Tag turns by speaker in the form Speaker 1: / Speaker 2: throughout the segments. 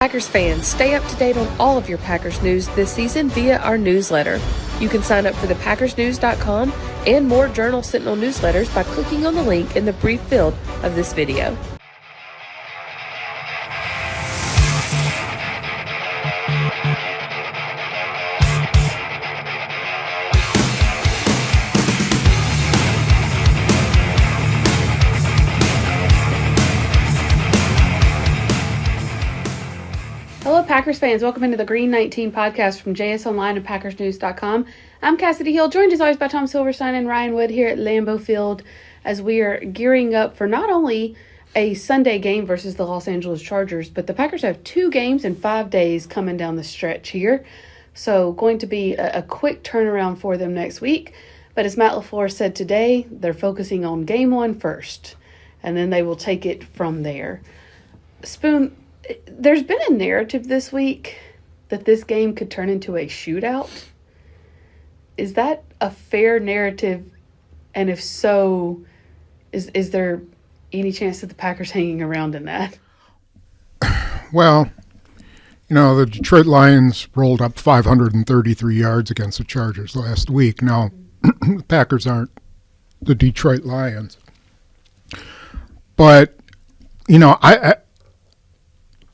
Speaker 1: Packers fans, stay up to date on all of your Packers news this season via our newsletter. You can sign up for the PackersNews.com and more Journal Sentinel newsletters by clicking on the link in the brief field of this video. Hello, Packers fans. Welcome into the Green 19 podcast from JS Online and PackersNews.com. I'm Kassidy Hill, joined as always by Tom Silverstein and Ryan Wood here at Lambeau Field as we are gearing up for not only a Sunday game versus the Los Angeles Chargers, but the Packers have 2 games in 5 days coming down the stretch here. So going to be a quick turnaround for them next week. But as Matt LaFleur said today, they're focusing on game 1 first, and then they will take it from there. Spoon, there's been a narrative this week that this game could turn into a shootout. Is that a fair narrative? And if so, is there any chance that the Packers hanging around in that?
Speaker 2: Well, the Detroit Lions rolled up 533 yards against the Chargers last week. Now, the Packers aren't the Detroit Lions. But,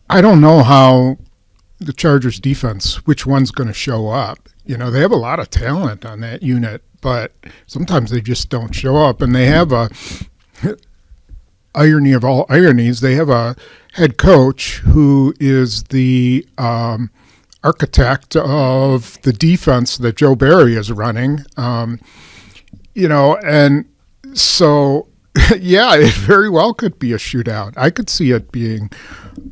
Speaker 2: I don't know how the Chargers defense, which one's going to show up. They have a lot of talent on that unit, but sometimes they just don't show up. And they have a irony of all ironies. They have a head coach who is the architect of the defense that Joe Barry is running. And so, yeah, it very well could be a shootout. I could see it being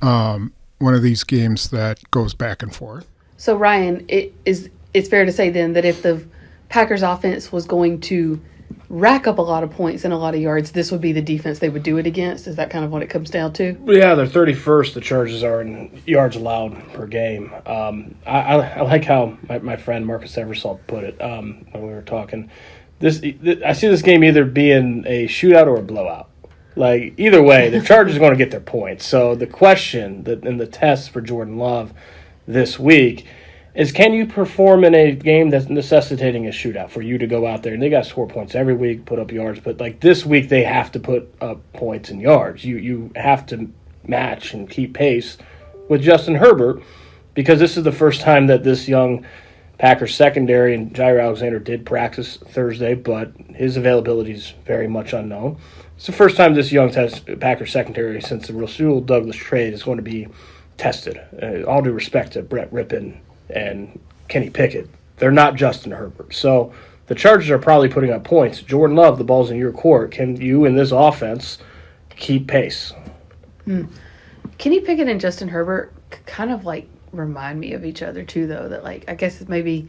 Speaker 2: one of these games that goes back and forth.
Speaker 1: So, Ryan, it's fair to say then that if the Packers offense was going to rack up a lot of points and a lot of yards, this would be the defense they would do it against? Is that kind of what it comes down to?
Speaker 3: Yeah, they're 31st, the Chargers are in yards allowed per game. I like how my friend Marcus Eversole put it when we were talking. I see this game either being a shootout or a blowout. Like, either way, the Chargers are going to get their points. So the question and the test for Jordan Love this week is, can you perform in a game that's necessitating a shootout for you to go out there? And they got to score points every week, put up yards. But, like, this week they have to put up points and yards. You have to match and keep pace with Justin Herbert, because this is the first time that this young Packers secondary, and Jair Alexander did practice Thursday, but his availability is very much unknown. It's the first time this young Packers secondary since the Rasul Douglas trade is going to be tested. All due respect to Brett Rippon and Kenny Pickett, they're not Justin Herbert. So the Chargers are probably putting up points. Jordan Love, the ball's in your court. Can you in this offense keep pace?
Speaker 1: Kenny Pickett and Justin Herbert kind of remind me of each other too, though. That I guess maybe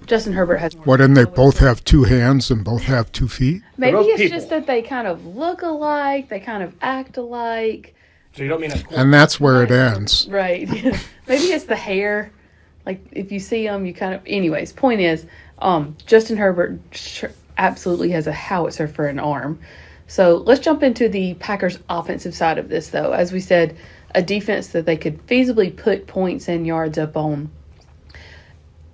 Speaker 1: Justin Herbert has more.
Speaker 2: What, and they both have 2 hands and both have 2 feet?
Speaker 1: Maybe it's just that they kind of look alike, they kind of act alike.
Speaker 3: So you don't mean
Speaker 2: and that's where it ends.
Speaker 1: Right. Maybe it's the hair. If you see them, you kind of... Anyways, point is, Justin Herbert absolutely has a howitzer for an arm. So let's jump into the Packers' offensive side of this, though. As we said, a defense that they could feasibly put points and yards up on.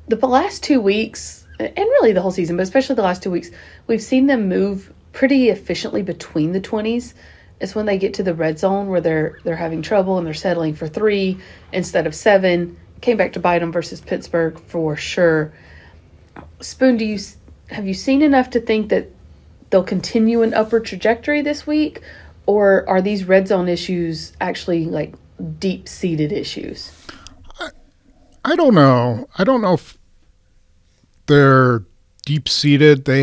Speaker 1: The last 2 weeks, and really the whole season, but especially the last 2 weeks, we've seen them move pretty efficiently between the 20s. It's when they get to the red zone where they're having trouble and they're settling for 3 instead of 7. Came back to bite them versus Pittsburgh for sure. Spoon, have you seen enough to think that they'll continue an upward trajectory this week? Or are these red zone issues actually deep-seated issues?
Speaker 2: I don't know. I don't know if they're deep-seated. They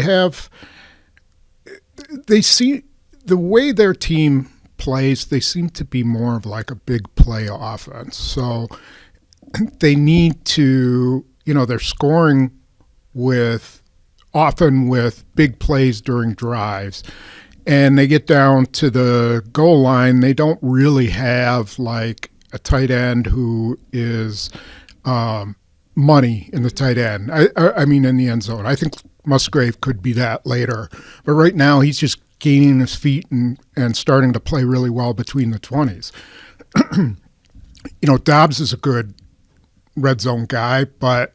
Speaker 2: see the way their team plays, they seem to be more of a big play offense. So they need to, they're scoring often with big plays during drives. And they get down to the goal line, they don't really have a tight end who is money in the tight end. I mean, in the end zone. I think Musgrave could be that later. But right now, he's just gaining his feet and starting to play really well between the 20s. Dobbs is a good red zone guy, but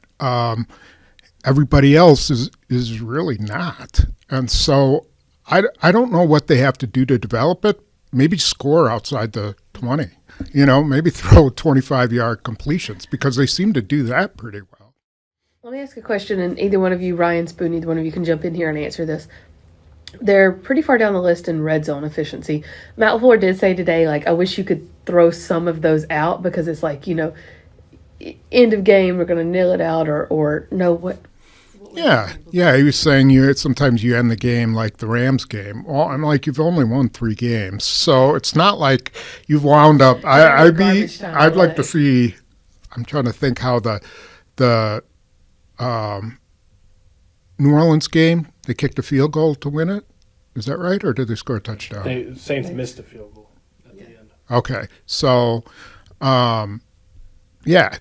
Speaker 2: everybody else is really not. And so I don't know what they have to do to develop it. Maybe score outside the 20. Maybe throw 25-yard completions because they seem to do that pretty well.
Speaker 1: Let me ask a question, and either one of you, Ryan, Spoon, either one of you can jump in here and answer this. They're pretty far down the list in red zone efficiency. Matt LaFleur did say today, I wish you could throw some of those out because it's end of game, we're going to nail it out or no, what?
Speaker 2: Yeah, he was saying sometimes you end the game like the Rams game. Well, I'm like, you've only won 3 games, so it's not like you've wound up. I'd like to see. I'm trying to think how the New Orleans game, they kicked a field goal to win it. Is that right, or did they score a touchdown?
Speaker 3: Saints missed a field goal at the end.
Speaker 2: Okay, so.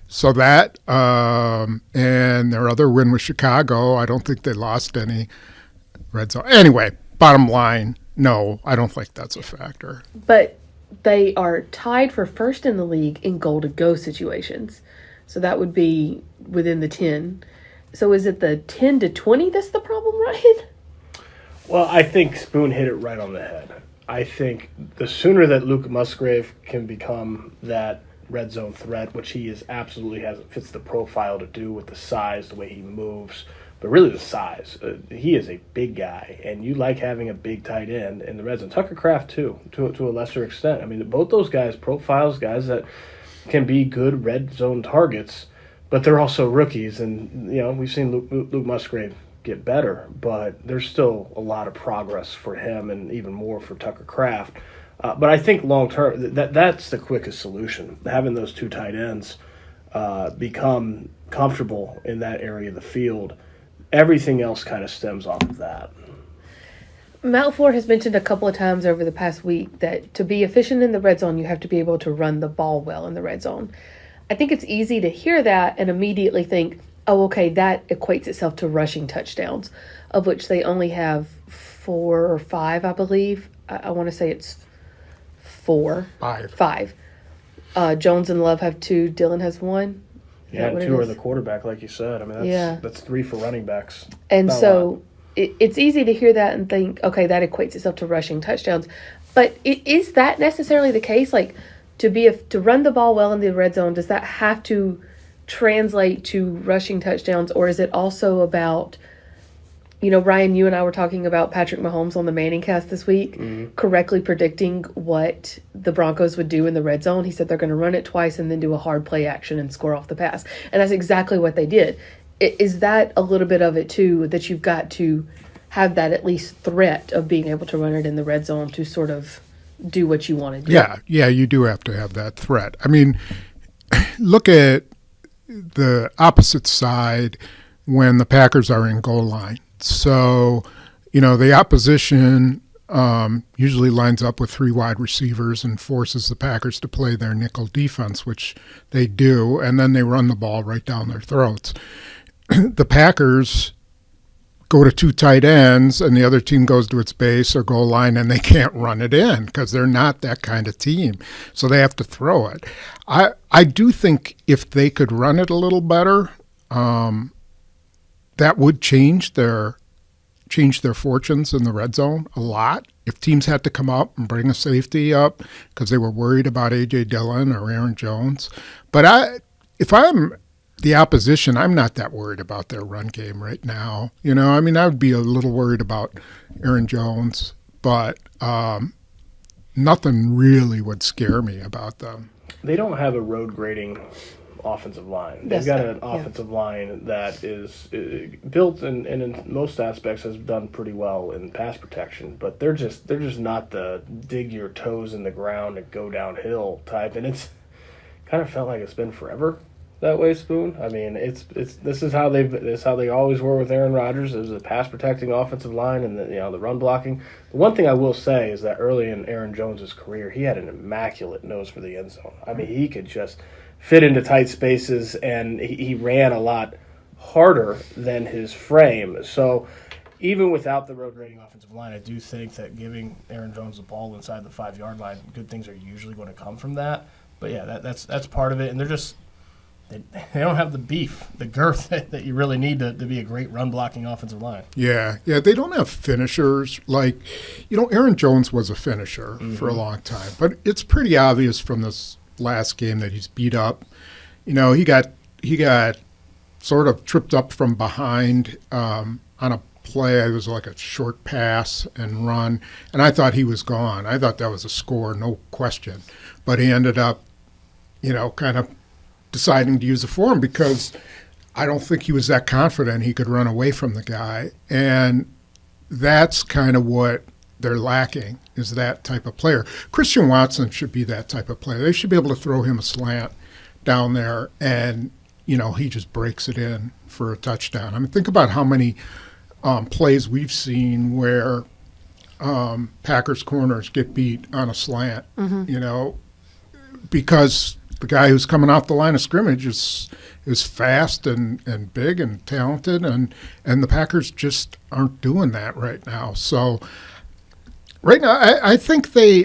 Speaker 2: So that and their other win with Chicago, I don't think they lost any red zone. Anyway, bottom line, no, I don't think that's a factor.
Speaker 1: But they are tied for first in the league in goal-to-go situations. So that would be within the 10. So is it the 10 to 20 that's the problem, Ryan?
Speaker 3: Well, I think Spoon hit it right on the head. I think the sooner that Luke Musgrave can become that red zone threat, which he fits the profile to do with the size, the way he moves, but really the size. He is a big guy, and you like having a big tight end in the red zone. Tucker Kraft, too, to a lesser extent. I mean, both those guys, profiles, guys that can be good red zone targets, but they're also rookies, and, we've seen Luke Musgrave get better, but there's still a lot of progress for him and even more for Tucker Kraft. But I think long-term, that's the quickest solution, having those 2 tight ends become comfortable in that area of the field. Everything else kind of stems off of that.
Speaker 1: Matt LaFleur has mentioned a couple of times over the past week that to be efficient in the red zone, you have to be able to run the ball well in the red zone. I think it's easy to hear that and immediately think, oh, okay, that equates itself to rushing touchdowns, of which they only have 4 or 5, I believe. I want to say it's 4. 5. Jones and Love have 2. Dylan has 1.
Speaker 3: Yeah, and 2 are the quarterback, like you said. I mean, that's 3 for running backs.
Speaker 1: And so it's easy to hear that and think, okay, that equates itself to rushing touchdowns. But is that necessarily the case? To run the ball well in the red zone, does that have to translate to rushing touchdowns, or is it also about, Ryan, you and I were talking about Patrick Mahomes on the Manning cast this week, correctly predicting what the Broncos would do in the red zone. He said they're going to run it twice and then do a hard play action and score off the pass. And that's exactly what they did. Is that a little bit of it, too, that you've got to have that at least threat of being able to run it in the red zone to sort of do what you want to do?
Speaker 2: Yeah, you do have to have that threat. I mean, look at the opposite side when the Packers are in goal line. So, the opposition usually lines up with 3 wide receivers and forces the Packers to play their nickel defense, which they do, and then they run the ball right down their throats. The Packers go to 2 tight ends, and the other team goes to its base or goal line, and they can't run it in because they're not that kind of team. So they have to throw it. I do think if they could run it a little better, that would change their fortunes in the red zone a lot. If teams had to come up and bring a safety up because they were worried about A.J. Dillon or Aaron Jones. But if I'm the opposition, I'm not that worried about their run game right now. I would be a little worried about Aaron Jones, but nothing really would scare me about them.
Speaker 3: They don't have a road grading offensive line. They've got an offensive line that is built and in most aspects has done pretty well in pass protection, but they're just not the dig your toes in the ground and go downhill type, and it's kind of felt like it's been forever that way, Spoon. I mean, this is how they always were with Aaron Rodgers. It was a pass protecting offensive line and the run blocking. The one thing I will say is that early in Aaron Jones's career, he had an immaculate nose for the end zone. I mean, he could just fit into tight spaces, and he ran a lot harder than his frame. So even without the road grading offensive line, I do think that giving Aaron Jones the ball inside the 5-yard line, good things are usually going to come from that. But yeah, that's part of it, and they don't have the beef, the girth that you really need to be a great run blocking offensive line.
Speaker 2: Yeah, they don't have finishers. Like, Aaron Jones was a finisher for a long time, but it's pretty obvious from this last game that he's beat up. He got sort of tripped up from behind on a play. It was like a short pass and run, and I thought he was gone. I thought that was a score, no question. But he ended up, kind of deciding to use the form because I don't think he was that confident he could run away from the guy. And that's kind of what they're lacking, is that type of player. Christian Watson should be that type of player. They should be able to throw him a slant down there and, he just breaks it in for a touchdown. I mean, think about how many plays we've seen where Packers corners get beat on a slant, because the guy who's coming off the line of scrimmage is fast and big and talented, and the Packers just aren't doing that right now. So right now, I think they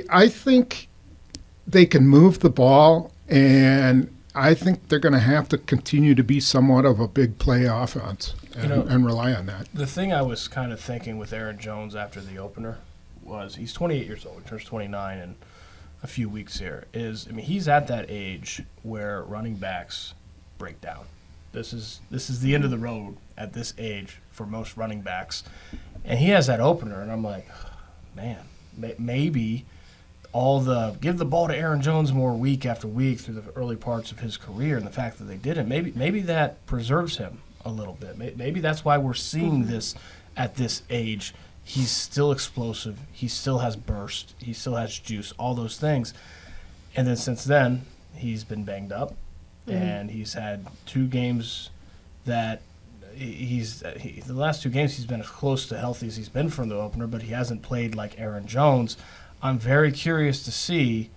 Speaker 2: can move the ball, and I think they're going to have to continue to be somewhat of a big play offense and rely on that.
Speaker 3: The thing I was kind of thinking with Aaron Jones after the opener was he's 28 years old. He turns 29 in a few weeks here. He's at that age where running backs break down. This is the end of the road at this age for most running backs. And he has that opener, and I'm like, man, maybe give the ball to Aaron Jones more week after week through the early parts of his career, and the fact that they didn't, maybe that preserves him a little bit. Maybe that's why we're seeing this at this age. He's still explosive. He still has burst. He still has juice, all those things. And then since then, he's been banged up, and he's had 2 games that the last 2 games he's been as close to healthy as he's been from the opener, but he hasn't played like Aaron Jones. I'm very curious to see,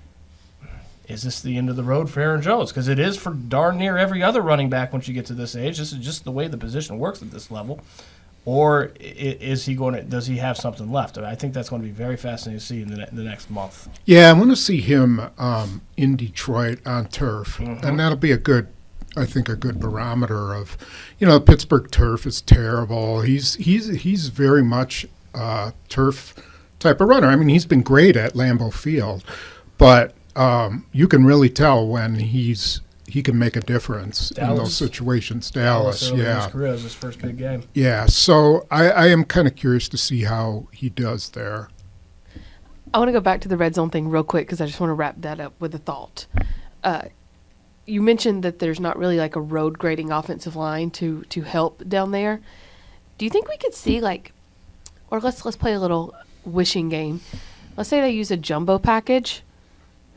Speaker 3: is this the end of the road for Aaron Jones? Because it is for darn near every other running back once you get to this age. This is just the way the position works at this level. Or does he have something left? I think that's going to be very fascinating to see in the next month.
Speaker 2: Yeah, I want to see him in Detroit on turf, and that'll be a good barometer of, the Pittsburgh turf is terrible. He's very much turf type of runner. I mean, he's been great at Lambeau Field, but you can really tell when he can make a difference in those situations. Dallas, yeah.
Speaker 3: His career was his first big game.
Speaker 2: Yeah, so I am kind of curious to see how he does there.
Speaker 1: I want to go back to the red zone thing real quick because I just want to wrap that up with a thought. You mentioned that there's not really like a road grading offensive line to help down there. Do you think we could see or let's play a little wishing game. Let's say they use a jumbo package.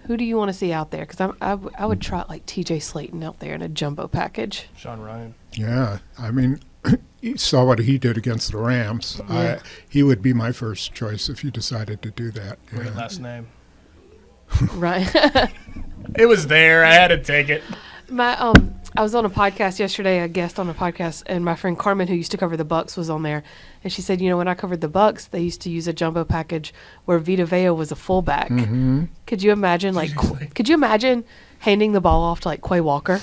Speaker 1: Who do you want to see out there? Because I would try like TJ Slayton out there in a jumbo package.
Speaker 3: Sean Ryan.
Speaker 2: Yeah, I mean, you saw what he did against the Rams.
Speaker 1: Yeah.
Speaker 2: He would be my first choice if you decided to do that.
Speaker 3: Great last name.
Speaker 1: Right.
Speaker 3: It was there. I had to take it.
Speaker 1: I was on a podcast yesterday, a guest on a podcast, and my friend Carmen, who used to cover the Bucks, was on there. And she said, when I covered the Bucks, they used to use a jumbo package where Vita Vea was a fullback.
Speaker 2: Mm-hmm.
Speaker 1: Could you imagine, could you imagine handing the ball off to, Quay Walker?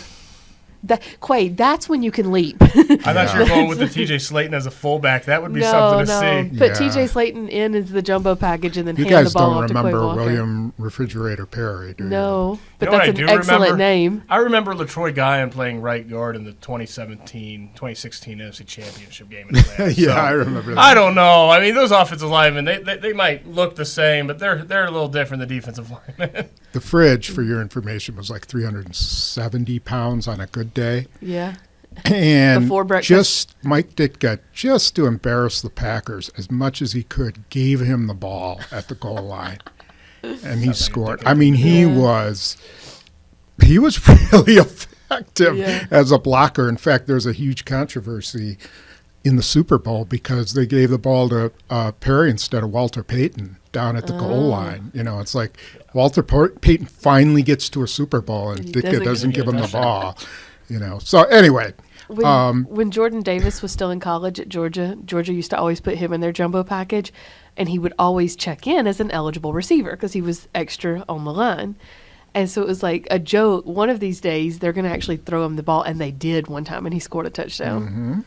Speaker 1: Quay, that's when you can leap.
Speaker 3: I thought you were going with the TJ Slayton as a fullback. That would be something to see.
Speaker 1: Put TJ Slayton in as the jumbo package and then
Speaker 2: you
Speaker 1: hand the ball
Speaker 2: You
Speaker 1: off to Quay
Speaker 2: guys don't
Speaker 1: Walker.
Speaker 2: remember William Refrigerator Perry, do you?
Speaker 1: No, but that's an excellent name.
Speaker 3: I remember LaTroy Guion playing right guard in the 2016 NFC Championship game in Atlanta.
Speaker 2: Yeah, I remember that.
Speaker 3: I don't know. I mean, those offensive linemen, they might look the same, but they're a little different, the defensive linemen.
Speaker 2: The Fridge, for your information, was like 370 pounds on a good day.
Speaker 1: Yeah.
Speaker 2: And
Speaker 1: before breakfast.
Speaker 2: Mike Ditka, just to embarrass the Packers as much as he could, gave him the ball at the goal line. And he scored. I mean, he was really effective as a blocker. In fact, there's a huge controversy in the Super Bowl because they gave the ball to Perry instead of Walter Payton down at the goal line. It's like Walter Payton finally gets to a Super Bowl and Ditka doesn't give him the ball. So anyway.
Speaker 1: When Jordan Davis was still in college at Georgia used to always put him in their jumbo package, and he would always check in as an eligible receiver because he was extra on the line. And so it was like a joke. One of these days, they're going to actually throw him the ball. And they did one time, and he scored a touchdown.
Speaker 2: Mm-hmm.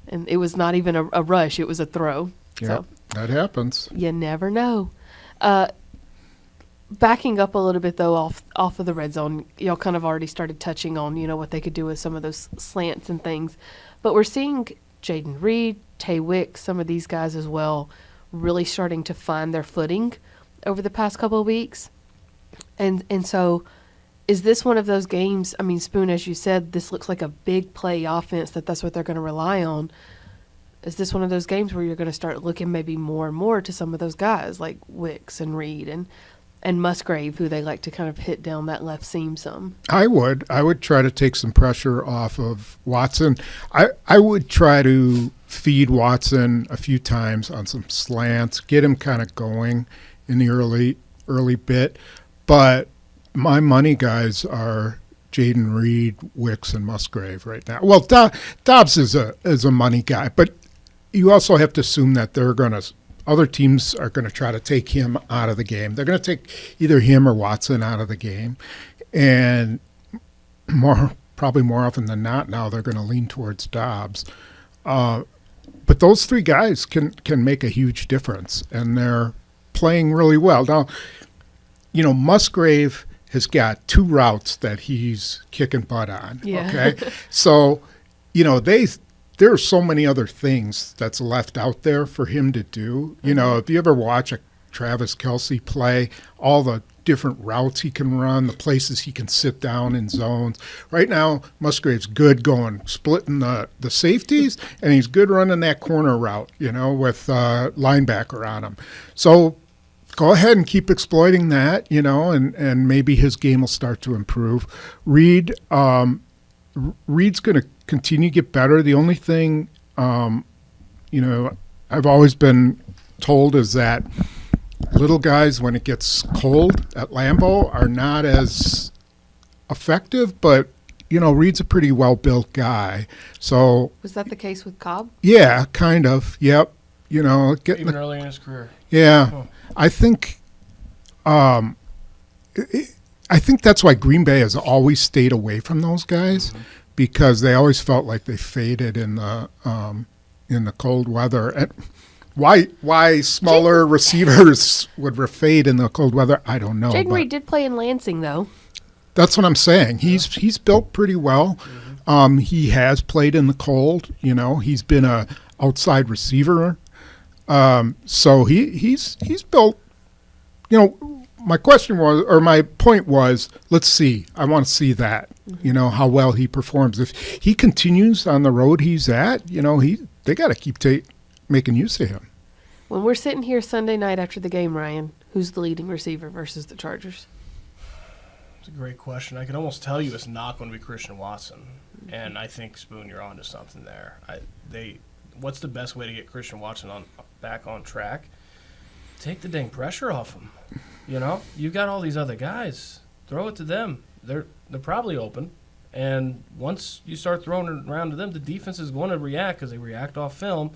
Speaker 1: And it was not even a rush. It was a throw.
Speaker 2: Yeah,
Speaker 1: So
Speaker 2: that happens.
Speaker 1: you never know. Backing up a little bit, though, off of the red zone, y'all kind of already started touching on, what they could do with some of those slants and things. But we're seeing Jaden Reed, Tay Wicks, some of these guys as well, really starting to find their footing over the past couple of weeks. And so is this one of those games? I mean, Spoon, as you said, this looks like a big play offense that's what they're going to rely on. Is this one of those games where you're going to start looking maybe more and more to some of those guys like Wicks and Reed and Musgrave, who they like to kind of hit down that left seam some?
Speaker 2: I would try to take some pressure off of Watson. I would try to feed Watson a few times on some slants, get him kind of going in the early bit. But my money guys are Jaden Reed, Wicks, and Musgrave right now. Well, Dobbs is a money guy, but you also have to assume that other teams are going to try to take him out of the game. They're going to take either him or Watson out of the game, and probably more often than not now they're going to lean towards Dobbs. But those three guys can make a huge difference, and they're playing really well. Now, Musgrave has got 2 routes that he's kicking butt on.
Speaker 1: Yeah.
Speaker 2: Okay, so there are so many other things that's left out there for him to do. If you ever watch a Travis Kelce play, all the different routes he can run, the places he can sit down in zones. Right now, Musgrave's good splitting the safeties, and he's good running that corner route, with linebacker on him. So go ahead and keep exploiting that, and maybe his game will start to improve. Reed's going to continue to get better. The only thing, I've always been told is that little guys, when it gets cold at Lambeau, are not as effective, but, Reed's a pretty well-built guy. So
Speaker 1: Was that the case with Cobb?
Speaker 2: yeah, kind of. Yep.
Speaker 3: Even early in his career.
Speaker 2: Yeah.
Speaker 3: Oh.
Speaker 2: I think that's why Green Bay has always stayed away from those guys, because they always felt like they faded in the cold weather. And why smaller receivers would fade in the cold weather, I don't know.
Speaker 1: Jaden Reed did play in Lansing, though.
Speaker 2: That's what I'm saying. He's built pretty well. He has played in the cold. He's been a outside receiver. So he's built. My question was, or my point was, let's see. I want to see that. How well he performs. If he continues on the road he's at, they got to keep making use of him.
Speaker 1: When we're sitting here Sunday night after the game, Ryan, who's the leading receiver versus the Chargers?
Speaker 3: It's a great question. I can almost tell you it's not going to be Christian Watson. And I think, Spoon, you're onto something there. What's the best way to get Christian Watson back on track? Take the dang pressure off him. You've got all these other guys. Throw it to them. They're probably open. And once you start throwing it around to them, the defense is going to react because they react off film.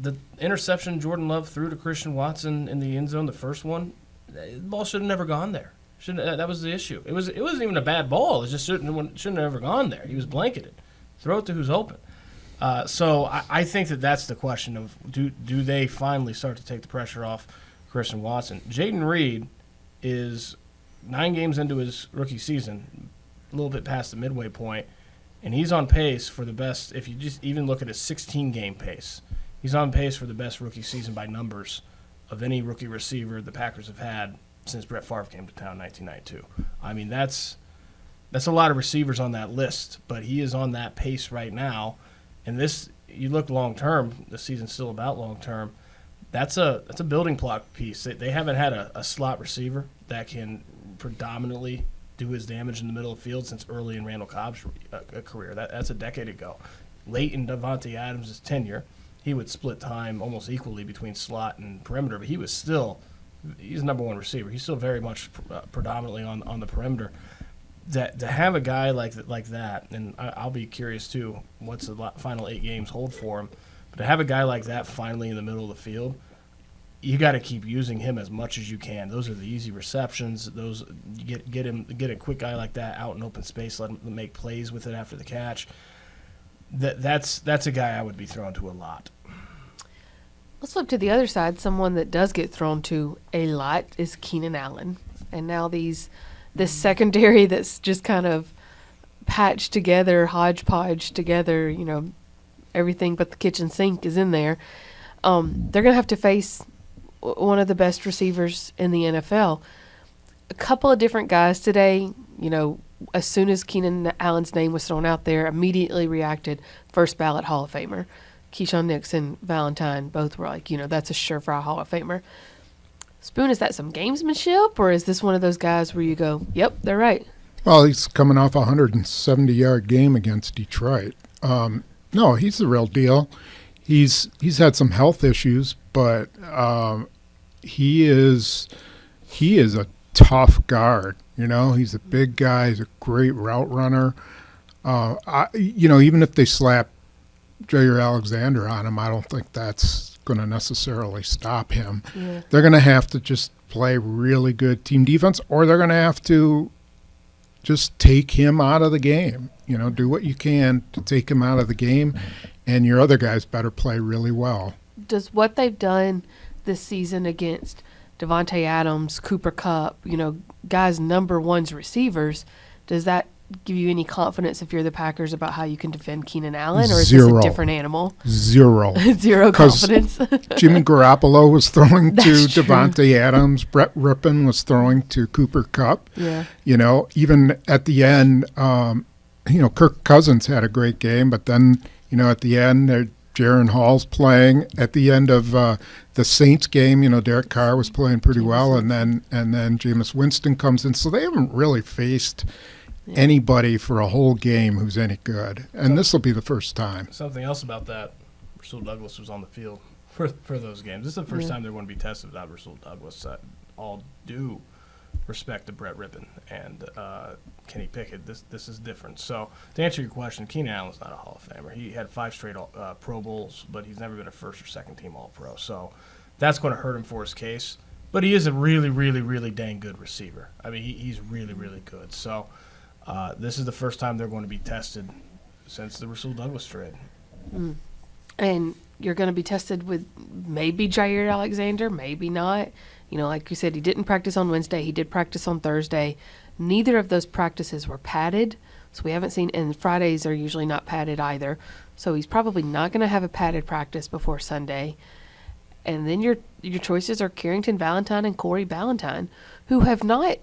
Speaker 3: The interception Jordan Love threw to Christian Watson in the end zone, the first one, the ball should have never gone there. That was the issue. It wasn't even a bad ball. It just shouldn't have ever gone there. He was blanketed. Throw it to who's open. So I think that's the question of do they finally start to take the pressure off Christian Watson? Jaden Reed is 9 games into his rookie season, a little bit past the midway point, and he's on pace for the best. If you just even look at his 16-game pace, he's on pace for the best rookie season by numbers of any rookie receiver the Packers have had since Brett Favre came to town in 1992. I mean, that's a lot of receivers on that list, but he is on that pace right now. And this, you look long-term, the season's still about long-term, that's a building block piece. They haven't had a slot receiver that can predominantly do his damage in the middle of the field since early in Randall Cobb's career. That's a decade ago. Late in Davante Adams' tenure, he would split time almost equally between slot and perimeter, but he's number one receiver. He's still very much predominantly on the perimeter. To have a guy like that, and I'll be curious too, what's the final 8 games hold for him, but to have a guy like that finally in the middle of the field, you got to keep using him as much as you can. Those are the easy receptions. Those you get a quick guy like that out in open space, let him make plays with it after the catch. That's a guy I would be thrown to a lot.
Speaker 4: Let's flip to the other side. Someone that does get thrown to a lot is Keenan Allen. And now this secondary that's just kind of patched together, hodgepodge together, everything but the kitchen sink is in there. They're going to have to face one of the best receivers in the NFL. A couple of different guys today, as soon as Keenan Allen's name was thrown out there, immediately reacted, first ballot Hall of Famer. Keisean Nixon, Valentine, both were like, that's a surefire Hall of Famer. Spoon, is that some gamesmanship, or is this one of those guys where you go, yep, they're right?
Speaker 2: Well, he's coming off a 170-yard game against Detroit. No, he's the real deal. He's had some health issues, but he is a tough guard. He's a big guy. He's a great route runner. Even if they slap Jair Alexander on him, I don't think that's going to necessarily stop him.
Speaker 4: Yeah.
Speaker 2: They're going to have to just play really good team defense, or they're going to have to just take him out of the game. Do what you can to take him out of the game, and your other guys better play really well.
Speaker 4: Does what they've done this season against Devontae Adams, Cooper Kupp, guys number one's receivers, does that give you any confidence if you're the Packers about how you can defend Keenan Allen, or is this a different animal?
Speaker 2: Zero
Speaker 4: confidence.
Speaker 2: Jimmy Garoppolo was throwing to
Speaker 4: That's true.
Speaker 2: Devontae Adams. Brett Rippon was throwing to Cooper Kupp.
Speaker 4: Yeah.
Speaker 2: Even at the end, Kirk Cousins had a great game, but then, at the end, Jaron Hall's playing. At the end of the Saints game, Derek Carr was playing pretty well, and then Jameis Winston comes in. So they haven't really faced anybody for a whole game who's any good, and this will be the first time.
Speaker 3: Something else about that, Rasul Douglas was on the field for those games. This is the first time they're going to be tested without Rasul Douglas. All due respect to Brett Rippon and Kenny Pickett. This is different. So to answer your question, Keenan Allen's not a Hall of Famer. He had 5 straight Pro Bowls, but he's never been a first or second team All-Pro. So that's going to hurt him for his case. But he is a really, really, really dang good receiver. I mean, he's really, really good. So this is the first time they're going to be tested since the Rasul Douglas trade.
Speaker 4: And you're going to be tested with maybe Jair Alexander, maybe not. Like you said, he didn't practice on Wednesday. He did practice on Thursday. Neither of those practices were padded, so we haven't seen – and Fridays are usually not padded either. So he's probably not going to have a padded practice before Sunday. And then your choices are Carrington Valentine and Corey Ballantyne, who have not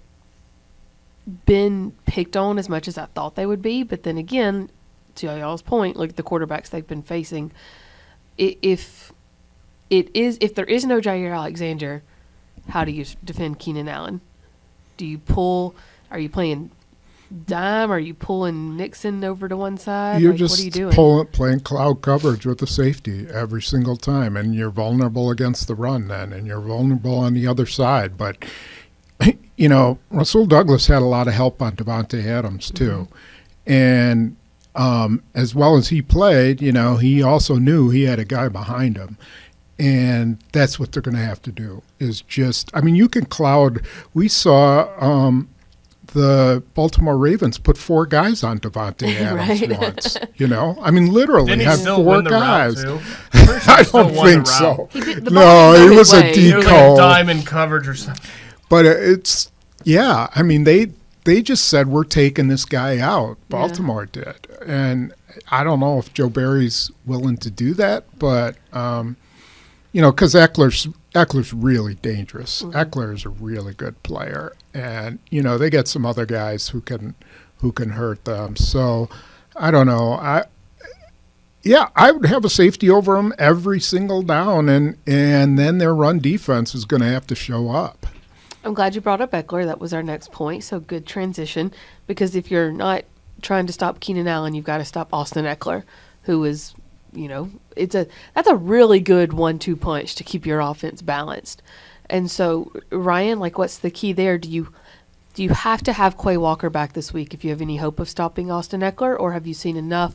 Speaker 4: been picked on as much as I thought they would be. But then again, to y'all's point, look at the quarterbacks they've been facing. If there is no Jair Alexander, how do you defend Keenan Allen? Do you pull? Are you playing dime? Are you pulling Nixon over to one side?
Speaker 2: You're
Speaker 4: what are you doing?
Speaker 2: playing cloud coverage with the safety every single time, and you're vulnerable against the run then, and you're vulnerable on the other side. But, Rasul Douglas had a lot of help on Devontae Adams too. And as well as he played, he also knew he had a guy behind him. And that's what they're going to have to do is you can cloud. We saw the Baltimore Ravens put 4 guys on Devontae Adams once. Literally
Speaker 3: Didn't he
Speaker 2: had
Speaker 3: still
Speaker 2: 4
Speaker 3: win the
Speaker 2: guys.
Speaker 3: route too?
Speaker 2: I don't think so.
Speaker 4: The
Speaker 2: No,
Speaker 4: ball
Speaker 2: it
Speaker 4: went
Speaker 2: was a
Speaker 4: away.
Speaker 3: It was like a
Speaker 2: decoy.
Speaker 3: diamond coverage or something.
Speaker 2: But they just said, we're taking this guy out. Baltimore did. And I don't know if Joe Barry's willing to do that, but, because Eckler's really dangerous. Eckler is a really good player. And, they get some other guys who can hurt them. So, I don't know. I would have a safety over them every single down, and then their run defense is going to have to show up.
Speaker 4: I'm glad you brought up Eckler. That was our next point. So good transition, because if you're not trying to stop Keenan Allen, you've got to stop Austin Eckler, who is, that's a really good 1-2 punch to keep your offense balanced. And so, Ryan, what's the key there? Do you have to have Quay Walker back this week if you have any hope of stopping Austin Eckler, or have you seen enough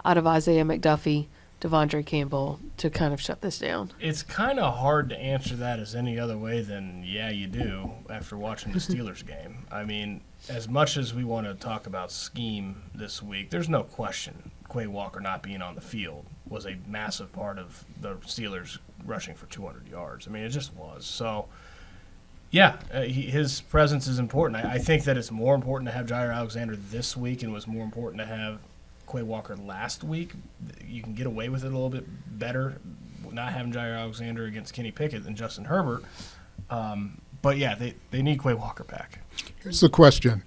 Speaker 4: out of Isaiah McDuffie Devondre Campbell to kind of shut this down?
Speaker 3: It's kind of hard to answer that as any other way than, yeah, you do, after watching the Steelers game. I mean, as much as we want to talk about scheme this week, there's no question Quay Walker not being on the field was a massive part of the Steelers rushing for 200 yards. I mean, it just was. So, yeah, his presence is important. I think that it's more important to have Jair Alexander this week and was more important to have Quay Walker last week. You can get away with it a little bit better not having Jair Alexander against Kenny Pickett than Justin Herbert. But, yeah, they need Quay Walker back.
Speaker 2: Here's the question.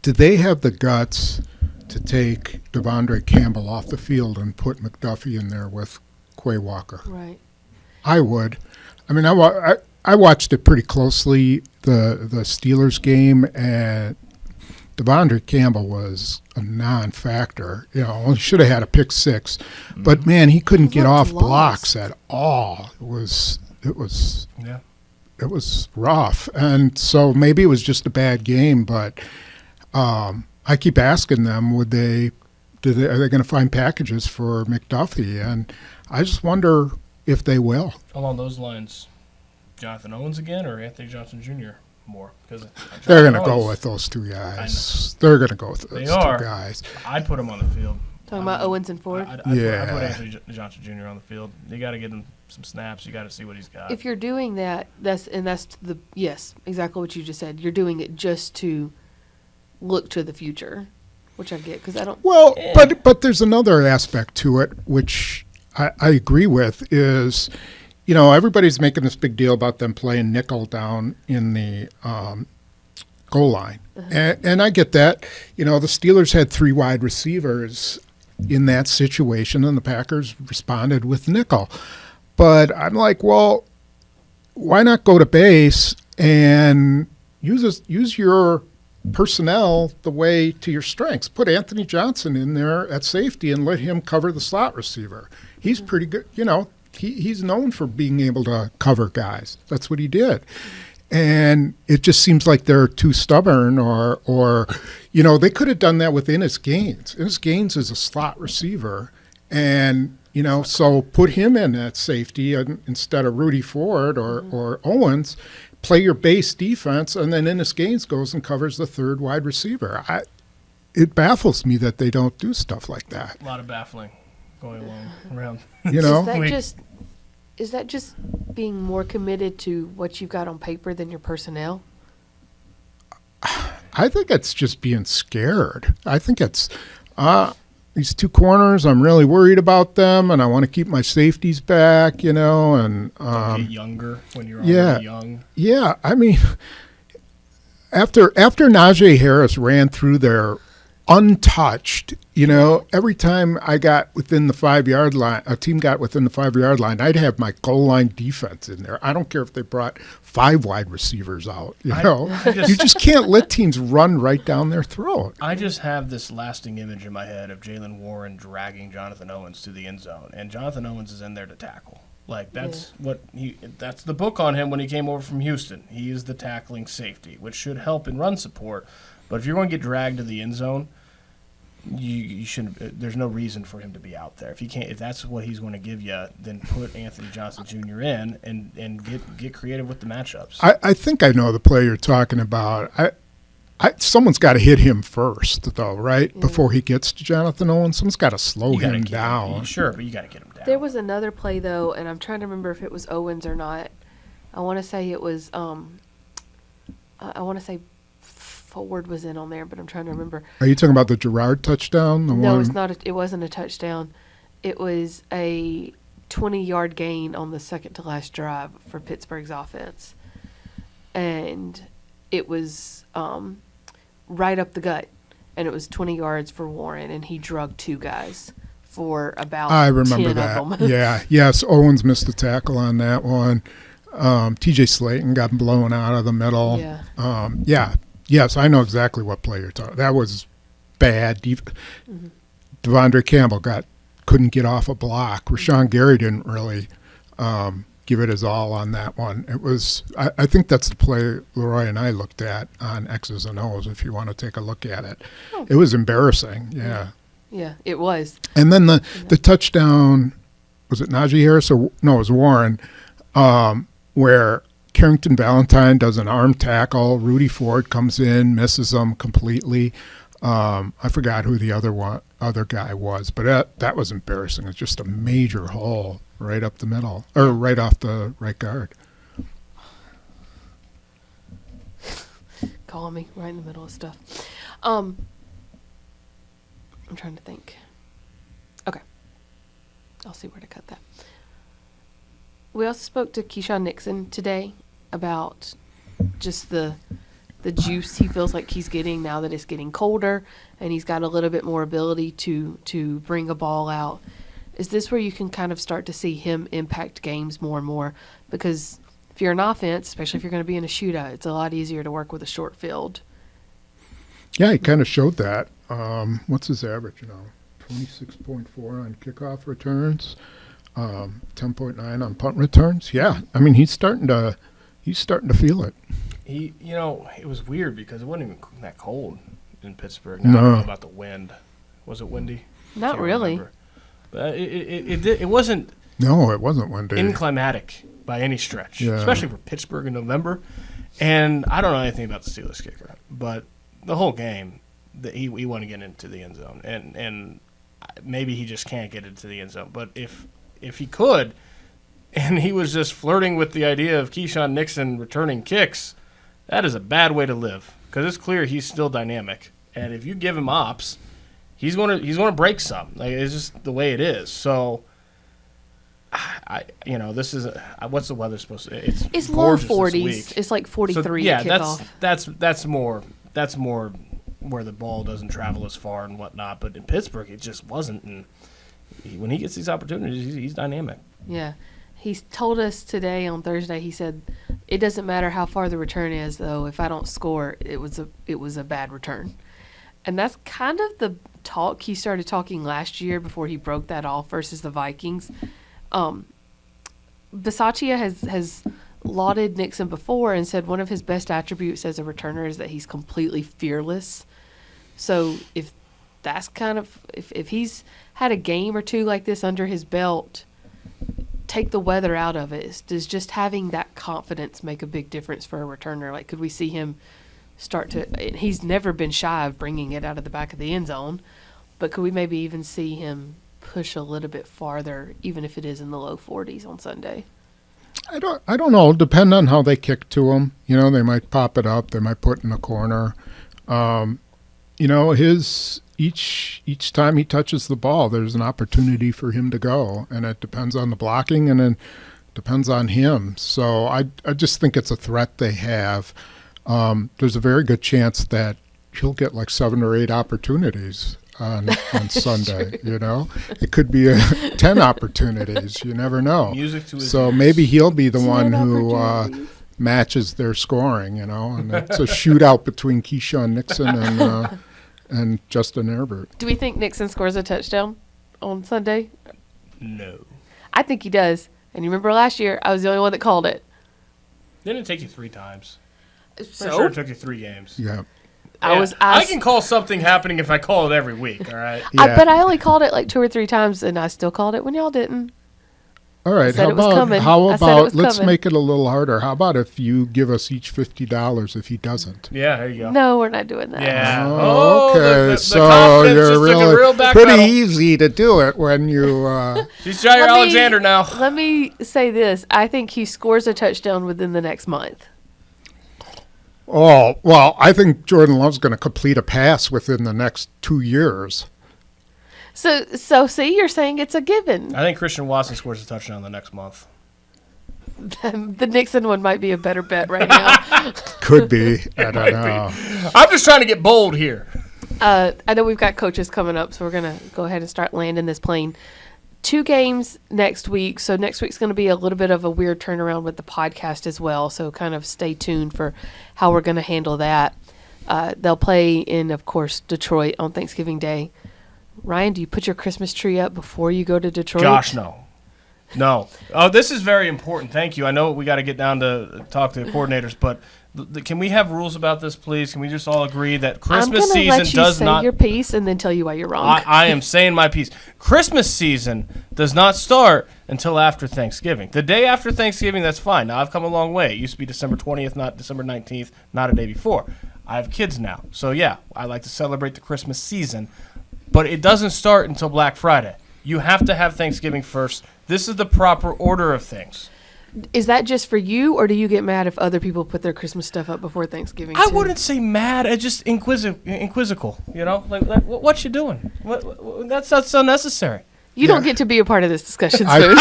Speaker 2: Do they have the guts to take Devondre Campbell off the field and put McDuffie in there with Quay Walker?
Speaker 4: Right.
Speaker 2: I would. I mean, I watched it pretty closely, the Steelers game, and Devondre Campbell was a non-factor. You know, he should have had a pick six, but man, he couldn't get off blocks at all. It was rough, and so maybe it was just a bad game. But I keep asking them, are they going to find packages for McDuffie? And I just wonder if they will.
Speaker 3: Along those lines, Jonathan Owens again or Anthony Johnson Jr. more? Because
Speaker 2: they're going to go with those two guys. They're going to go with those two guys.
Speaker 3: I'd put them on the field.
Speaker 4: Talking about Owens and Ford?
Speaker 3: I'd put Anthony Johnson Jr. on the field. You got to get him some snaps. You got to see what he's got.
Speaker 4: If you're doing that, that's exactly what you just said. You're doing it just to look to the future, which I get because I don't.
Speaker 2: Well, but there's another aspect to it which I agree with is, you know, everybody's making this big deal about them playing nickel down in the goal line, and I get that. You know, the Steelers had 3 wide receivers in that situation, and the Packers responded with nickel. But I'm like, well, why not go to base and use your personnel the way to your strengths? Put Anthony Johnson in there at safety and let him cover the slot receiver. He's pretty good. You know, he's known for being able to cover guys. That's what he did. And it just seems like they're too stubborn or you know, they could have done that with Ennis Gaines. Ennis Gaines is a slot receiver. And, you know, so put him in at safety instead of Rudy Ford or Owens. Play your base defense, and then Ennis Gaines goes and covers the 3rd wide receiver. It baffles me that they don't do stuff like that.
Speaker 3: A lot of baffling going around.
Speaker 2: You know,
Speaker 4: is that just being more committed to what you've got on paper than your personnel?
Speaker 2: I think it's just being scared. I think it's these 2 corners, I'm really worried about them, and I want to keep my safeties back, you know. And
Speaker 3: get younger when you're already young.
Speaker 2: Yeah, I mean, after Najee Harris ran through there untouched, you know, every time I got within the 5-yard line, a team got within the 5-yard line, I'd have my goal line defense in there. I don't care if they brought 5 wide receivers out, you know. You just can't let teams run right down their throat.
Speaker 3: I just have this lasting image in my head of Jaylen Warren dragging Jonathan Owens to the end zone, and Jonathan Owens is in there to tackle. Like, that's that's the book on him when he came over from Houston. He is the tackling safety, which should help in run support. But if you're going to get dragged to the end zone, you shouldn't. There's no reason for him to be out there. If that's what he's going to give you, then put Anthony Johnson Jr. in and get creative with the matchups.
Speaker 2: I think I know the play you're talking about. Someone's got to hit him first, though, right? Yeah. Before he gets to Jonathan Owens, someone's got to slow him down.
Speaker 3: Sure, but you got to get him down.
Speaker 4: There was another play though, and I'm trying to remember if it was Owens or not. I want to say it was. I want to say Ford was in on there, but I'm trying to remember.
Speaker 2: Are you talking about the Girard touchdown?
Speaker 4: No, it's not. It wasn't a touchdown. It was a 20-yard gain on the second to last drive for Pittsburgh's offense, and it was right up the gut, and it was 20 yards for Warren, and he drugged 2 guys for about 10
Speaker 2: I remember that.
Speaker 4: Of them.
Speaker 2: Yeah, yes, Owens missed a tackle on that one. T.J. Slayton got blown out of the middle.
Speaker 4: Yeah.
Speaker 2: Yes, I know exactly what play you're talking. That was bad. Devondre Campbell couldn't get off a block. Rashawn Gary didn't really give it his all on that one. It was. I think that's the play Leroy and I looked at on X's and O's. If you want to take a look at it, it was embarrassing. Yeah.
Speaker 4: Yeah, it was.
Speaker 2: And then the touchdown, was it Najee Harris or no? It was Warren, where Carrington Valentine does an arm tackle. Rudy Ford comes in, misses him completely. I forgot who the other guy was, but that was embarrassing. It's just a major hole right up the middle, or right off the right guard.
Speaker 4: Calling me right in the middle of stuff. I'm trying to think. Okay. I'll see where to cut that. We also spoke to Keisean Nixon today about just the juice he feels like he's getting now that it's getting colder and he's got a little bit more ability to bring a ball out. Is this where you can kind of start to see him impact games more and more? Because if you're an offense, especially if you're going to be in a shootout, it's a lot easier to work with a short field.
Speaker 2: Yeah, he kind of showed that. What's his average now? 26.4 on kickoff returns, 10.9 on punt returns. Yeah, I mean he's starting to feel it.
Speaker 3: It was weird because it wasn't even that cold in Pittsburgh. Now, I don't know about the wind. Was it windy?
Speaker 4: Not really.
Speaker 3: But it wasn't.
Speaker 2: No, it wasn't windy.
Speaker 3: Inclimatic by any stretch,
Speaker 2: yeah.
Speaker 3: Especially for Pittsburgh in November. And I don't know anything about the Steelers kicker, but the whole game, he wanted to get into the end zone, and maybe he just can't get into the end zone. But if he could, and he was just flirting with the idea of Keisean Nixon returning kicks, that is a bad way to live because it's clear he's still dynamic. And if you give him ops, he's going to break some. Like it's just the way it is. So. This is what's the weather supposed to? It's
Speaker 4: low 40s. It's like 43.
Speaker 3: So, yeah,
Speaker 4: kickoff.
Speaker 3: that's more where the ball doesn't travel as far and whatnot. But in Pittsburgh, it just wasn't. And when he gets these opportunities, he's dynamic.
Speaker 4: Yeah, he told us today on Thursday. He said it doesn't matter how far the return is, though. If I don't score, it was a bad return, and that's kind of the talk he started talking last year before he broke that off versus the Vikings. Bisaccia has lauded Nixon before and said one of his best attributes as a returner is that he's completely fearless. So if that's kind of if he's had a game or two like this under his belt, take the weather out of it. Does just having that confidence make a big difference for a returner? Like, could we see him start to? He's never been shy of bringing it out of the back of the end zone, but could we maybe even see him push a little bit farther, even if it is in the low 40s on Sunday?
Speaker 2: I don't know. Depend on how they kick to him. They might pop it up. They might put it in the corner. His each time he touches the ball, there's an opportunity for him to go, and it depends on the blocking, and then depends on him. So I just think it's a threat they have. There's a very good chance that he'll get like 7 or 8 opportunities on Sunday. It could be 10 opportunities. You never know.
Speaker 3: Music to his
Speaker 2: so
Speaker 3: ears.
Speaker 2: Maybe he'll be the one who matches their scoring. And it's a shootout between Keisean Nixon and Justin Herbert.
Speaker 4: Do we think Nixon scores a touchdown on Sunday?
Speaker 3: No.
Speaker 4: I think he does. And you remember last year, I was the only one that called it.
Speaker 3: Didn't it take you 3 times?
Speaker 4: So
Speaker 3: Sure, it took you 3 games.
Speaker 2: Yeah.
Speaker 3: I can call something happening if I call it every week, all right?
Speaker 2: Yeah.
Speaker 4: But I only called it like 2 or 3 times, and I still called it when y'all didn't.
Speaker 2: All right.
Speaker 4: How about
Speaker 2: let's make it a little harder. How about if you give us each $50 if he doesn't?
Speaker 3: Yeah, there you go.
Speaker 4: No, we're not doing that.
Speaker 3: Yeah.
Speaker 2: Okay.
Speaker 3: The
Speaker 2: So
Speaker 3: confidence
Speaker 2: you're
Speaker 3: just took a
Speaker 2: really
Speaker 3: real back
Speaker 2: pretty
Speaker 3: pedal.
Speaker 2: easy to do it when you.
Speaker 3: She's Jair Alexander now.
Speaker 4: Let me say this. I think he scores a touchdown within the next month.
Speaker 2: Oh, well, I think Jordan Love's going to complete a pass within the next 2 years.
Speaker 4: So see, you're saying it's a given.
Speaker 3: I think Christian Watson scores a touchdown the next month.
Speaker 4: The Nixon one might be a better bet right now.
Speaker 2: Could be. I don't know.
Speaker 3: I'm just trying to get bold here.
Speaker 4: I know we've got coaches coming up, so we're going to go ahead and start landing this plane. 2 games next week, so next week's going to be a little bit of a weird turnaround with the podcast as well, so kind of stay tuned for how we're going to handle that. They'll play in, of course, Detroit on Thanksgiving Day. Ryan, do you put your Christmas tree up before you go to Detroit?
Speaker 3: Gosh, no. No. Oh, this is very important. Thank you. I know we got to get down to talk to the coordinators, but
Speaker 5: Can we have rules about this, please? Can we just all agree that
Speaker 4: I'm
Speaker 5: Christmas
Speaker 4: gonna
Speaker 5: season
Speaker 4: let you
Speaker 5: does
Speaker 4: say
Speaker 5: not?
Speaker 4: your piece and then tell you why you're wrong.
Speaker 5: I am saying my piece. Christmas season does not start until after Thanksgiving. The day after Thanksgiving, that's fine. Now, I've come a long way. It used to be December 20th, not December 19th, not a day before. I have kids now. So, yeah, I like to celebrate the Christmas season. But it doesn't start until Black Friday. You have to have Thanksgiving first. This is the proper order of things.
Speaker 4: Is that just for you, or do you get mad if other people put their Christmas stuff up before Thanksgiving?
Speaker 5: I
Speaker 4: too?
Speaker 5: wouldn't say mad. I just inquisical. You know, like what you doing? That's unnecessary.
Speaker 4: You don't get to be a part of this discussion,
Speaker 2: I
Speaker 4: Spoon.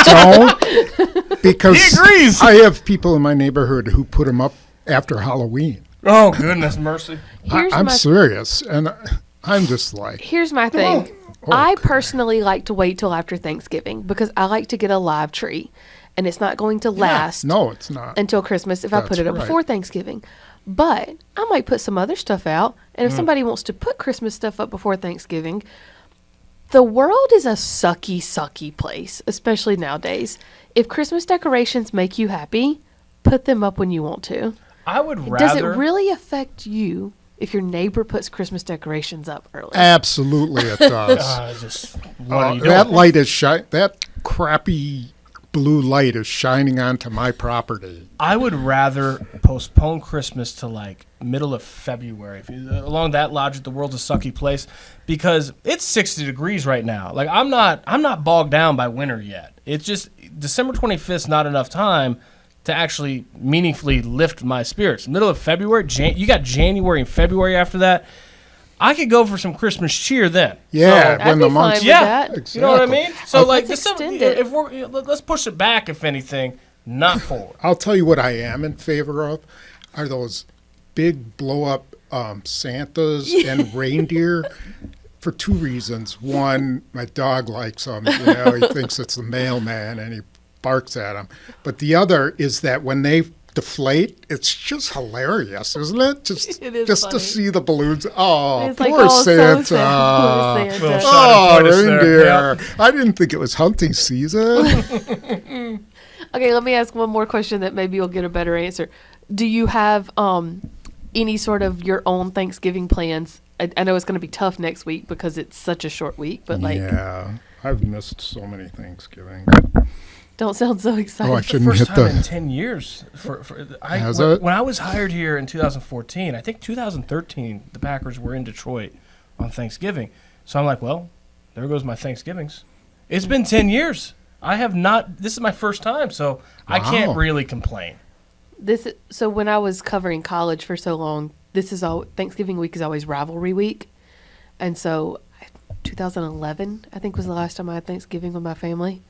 Speaker 2: don't, because
Speaker 5: He agrees.
Speaker 2: I have people in my neighborhood who put them up after Halloween.
Speaker 5: Oh goodness mercy!
Speaker 2: I'm serious, and I'm just like,
Speaker 4: Here's my thing. I personally like to wait till after Thanksgiving because I like to get a live tree, and it's not going to last
Speaker 2: no, it's not.
Speaker 4: until Christmas if I put
Speaker 2: That's
Speaker 4: it up
Speaker 2: right.
Speaker 4: before Thanksgiving. But I might put some other stuff out, and if somebody wants to put Christmas stuff up before Thanksgiving, the world is a sucky place, especially nowadays. If Christmas decorations make you happy, put them up when you want to.
Speaker 5: I would rather.
Speaker 4: Does it really affect you if your neighbor puts Christmas decorations up early?
Speaker 2: Absolutely, it does.
Speaker 5: What are you doing?
Speaker 2: That light is that crappy blue light is shining onto my property.
Speaker 5: I would rather postpone Christmas to like middle of February. Along that logic, the world's a sucky place because it's 60 degrees right now. Like I'm not bogged down by winter yet. It's just December 25th is not enough time to actually meaningfully lift my spirits. Middle of February, you got January and February after that. I could go for some Christmas cheer then.
Speaker 2: Yeah,
Speaker 4: I'd
Speaker 2: when
Speaker 4: be
Speaker 2: the
Speaker 4: fine
Speaker 2: months.
Speaker 4: with
Speaker 5: Yeah.
Speaker 4: that.
Speaker 5: You know what I mean? So like
Speaker 4: Let's
Speaker 5: December,
Speaker 4: extend it.
Speaker 5: if let's push it back if anything, not forward.
Speaker 2: I'll tell you what I am in favor of are those big blow up Santas and reindeer for two reasons. One, my dog likes them. You know, he thinks it's the mailman and he barks at them. But the other is that when they deflate, it's just hilarious, isn't it? Just
Speaker 4: It is
Speaker 2: just
Speaker 4: funny.
Speaker 2: to see the balloons. Oh,
Speaker 4: It's
Speaker 2: poor
Speaker 4: like, oh, so
Speaker 2: Santa.
Speaker 4: sad. Poor Santa.
Speaker 5: Little
Speaker 2: Oh,
Speaker 5: shot of tortoise there.
Speaker 2: reindeer. I didn't think it was hunting season.
Speaker 4: Okay, let me ask one more question that maybe you'll get a better answer. Do you have any sort of your own Thanksgiving plans? I know it's going to be tough next week because it's such a short week, but like,
Speaker 2: Yeah, I've missed so many Thanksgiving.
Speaker 4: don't sound so excited.
Speaker 2: Oh, I shouldn't
Speaker 5: First
Speaker 2: hit
Speaker 5: time in
Speaker 2: the.
Speaker 5: 10 years.
Speaker 2: Has
Speaker 5: when,
Speaker 2: it?
Speaker 5: when I was hired here in 2014, I think 2013, the Packers were in Detroit on Thanksgiving. So I'm like, well, there goes my Thanksgivings. It's been 10 years. I have not. This is my first time, so I can't
Speaker 2: Wow.
Speaker 5: really complain.
Speaker 4: So when I was covering college for so long, Thanksgiving week is always rivalry week, and so 2011 I think was the last time I had Thanksgiving with my family,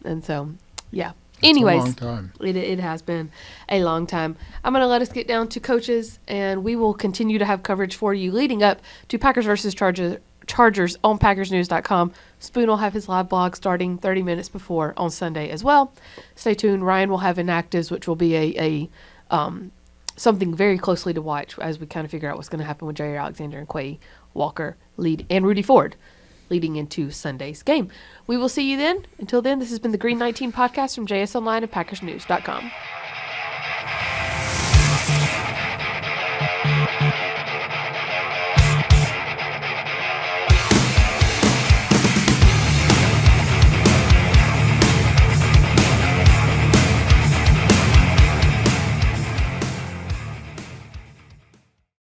Speaker 4: and so yeah. Anyways,
Speaker 2: a long time.
Speaker 4: It has been a long time. I'm going to let us get down to coaches, and we will continue to have coverage for you leading up to Packers versus Chargers on PackersNews.com. Spoon will have his live blog starting 30 minutes before on Sunday as well. Stay tuned. Ryan will have inactives, which will be a something very closely to watch as we kind of figure out what's going to happen with Jair Alexander and Quay Walker and Rudy Ford leading into Sunday's game. We will see you then. Until then, this has been the Green 19 podcast from JS Online and PackersNews.com.